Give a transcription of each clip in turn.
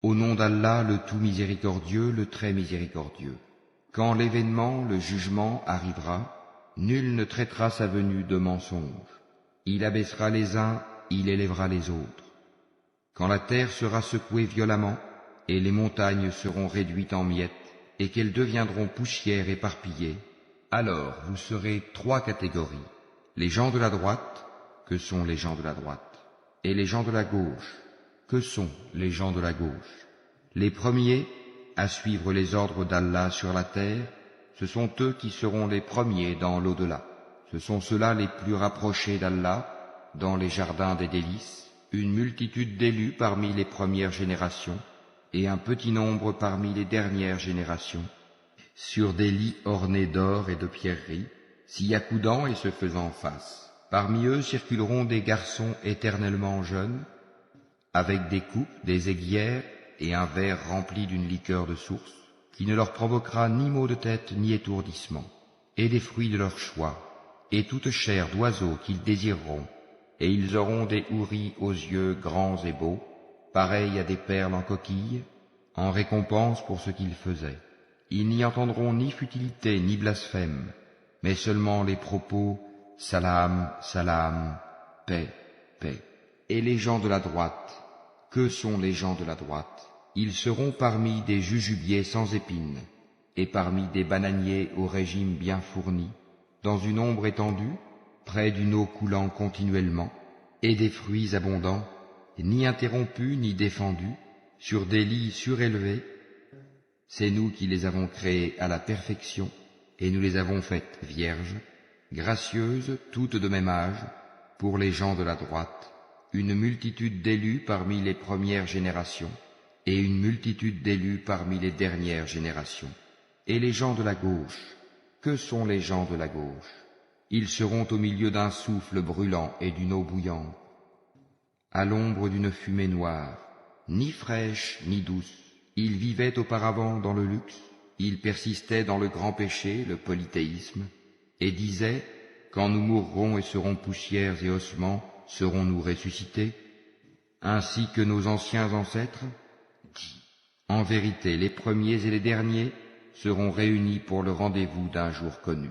Au nom d'Allah, le tout miséricordieux, le très miséricordieux. Quand l'événement, le jugement, arrivera, nul ne traitera sa venue de mensonge. Il abaissera les uns, il élèvera les autres. Quand la terre sera secouée violemment, et les montagnes seront réduites en miettes, et qu'elles deviendront poussière éparpillée, alors vous serez trois catégories. Les gens de la droite, que sont les gens de la droite, et les gens de la gauche, que sont les gens de la gauche. Les premiers, à suivre les ordres d'Allah sur la terre, ce sont eux qui seront les premiers dans l'au-delà. Ce sont ceux-là les plus rapprochés d'Allah, dans les jardins des délices, une multitude d'élus parmi les premières générations, et un petit nombre parmi les dernières générations, sur des lits ornés d'or et de pierreries, s'y accoudant et se faisant face. Parmi eux circuleront des garçons éternellement jeunes, avec des coupes, des aiguières et un verre rempli d'une liqueur de source, qui ne leur provoquera ni maux de tête ni étourdissement, et des fruits de leur choix, et toute chair d'oiseaux qu'ils désireront, et ils auront des houris aux yeux grands et beaux, pareils à des perles en coquille, en récompense pour ce qu'ils faisaient. Ils n'y entendront ni futilité ni blasphème, mais seulement les propos « Salam, salam, paix, paix ». Et les gens de la droite, que sont les gens de la droite? Ils seront parmi des jujubiers sans épines, et parmi des bananiers au régime bien fourni, dans une ombre étendue, près d'une eau coulant continuellement, et des fruits abondants, ni interrompus ni défendus, sur des lits surélevés. C'est nous qui les avons créés à la perfection, et nous les avons faites vierges, gracieuses, toutes de même âge, pour les gens de la droite, une multitude d'élus parmi les premières générations, et une multitude d'élus parmi les dernières générations. Et les gens de la gauche, que sont les gens de la gauche? Ils seront au milieu d'un souffle brûlant et d'une eau bouillante, à l'ombre d'une fumée noire, ni fraîche ni douce. Ils vivaient auparavant dans le luxe, ils persistaient dans le grand péché, le polythéisme, et disaient, quand nous mourrons et serons poussières et ossements, serons-nous ressuscités, ainsi que nos anciens ancêtres? En vérité, les premiers et les derniers seront réunis pour le rendez-vous d'un jour connu.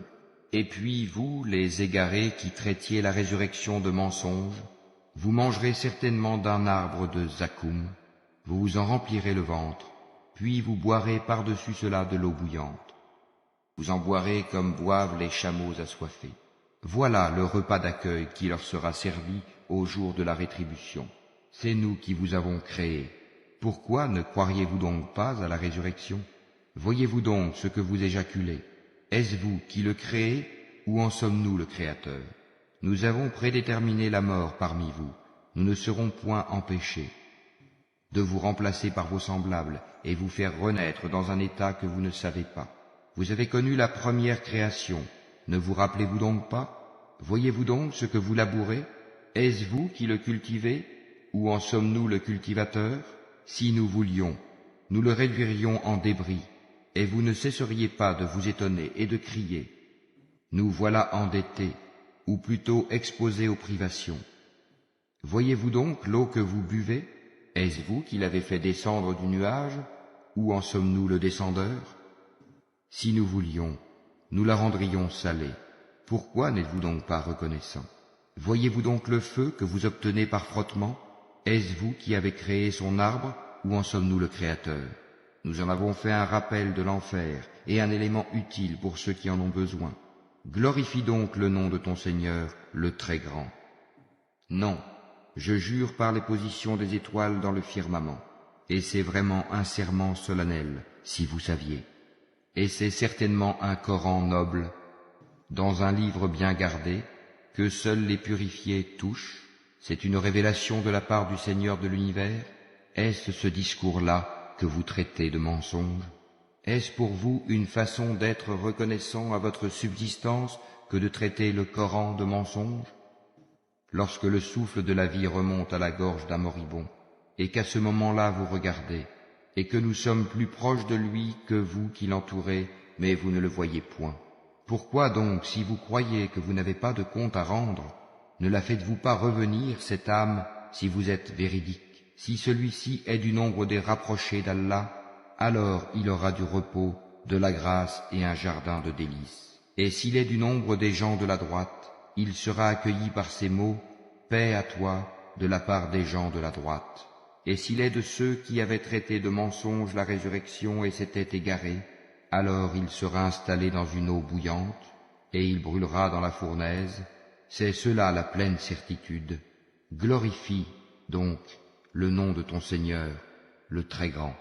Et puis vous, les égarés qui traitiez la résurrection de mensonge, vous mangerez certainement d'un arbre de zakoum, vous vous en remplirez le ventre, puis vous boirez par-dessus cela de l'eau bouillante. Vous en boirez comme boivent les chameaux assoiffés. Voilà le repas d'accueil qui leur sera servi au jour de la rétribution. C'est nous qui vous avons créés. Pourquoi ne croiriez-vous donc pas à la résurrection? Voyez-vous donc ce que vous éjaculez? Est-ce vous qui le créez, ou en sommes-nous le Créateur? Nous avons prédéterminé la mort parmi vous, nous ne serons point empêchés de vous remplacer par vos semblables et vous faire renaître dans un état que vous ne savez pas. Vous avez connu la première création, ne vous rappelez-vous donc pas? Voyez-vous donc ce que vous labourez? Est-ce vous qui le cultivez, ou en sommes-nous le cultivateur? Si nous voulions, nous le réduirions en débris, et vous ne cesseriez pas de vous étonner et de crier. Nous voilà endettés, ou plutôt exposés aux privations. Voyez-vous donc l'eau que vous buvez? Est-ce vous qui l'avez fait descendre du nuage, ou en sommes-nous le descendeur? Si nous voulions, nous la rendrions salée. Pourquoi n'êtes-vous donc pas reconnaissant? Voyez-vous donc le feu que vous obtenez par frottement? Est-ce vous qui avez créé son arbre, ou en sommes-nous le Créateur? Nous en avons fait un rappel de l'enfer et un élément utile pour ceux qui en ont besoin. Glorifie donc le nom de ton Seigneur, le Très Grand. Non, je jure par les positions des étoiles dans le firmament, et c'est vraiment un serment solennel, si vous saviez. Et c'est certainement un Coran noble, dans un livre bien gardé, que seuls les purifiés touchent. C'est une révélation de la part du Seigneur de l'univers. Est-ce ce discours-là que vous traitez de mensonge? Est-ce pour vous une façon d'être reconnaissant à votre subsistance que de traiter le Coran de mensonge? Lorsque le souffle de la vie remonte à la gorge d'un moribond, et qu'à ce moment-là vous regardez, et que nous sommes plus proches de lui que vous qui l'entourez, mais vous ne le voyez point. Pourquoi donc, si vous croyez que vous n'avez pas de compte à rendre, ne la faites-vous pas revenir, cette âme, si vous êtes véridique? Si celui-ci est du nombre des rapprochés d'Allah, alors il aura du repos, de la grâce et un jardin de délices. Et s'il est du nombre des gens de la droite, il sera accueilli par ces mots « Paix à toi » de la part des gens de la droite. Et s'il est de ceux qui avaient traité de mensonge la résurrection et s'étaient égarés, alors il sera installé dans une eau bouillante, et il brûlera dans la fournaise. C'est cela la pleine certitude. Glorifie, donc, le nom de ton Seigneur, le Très Grand.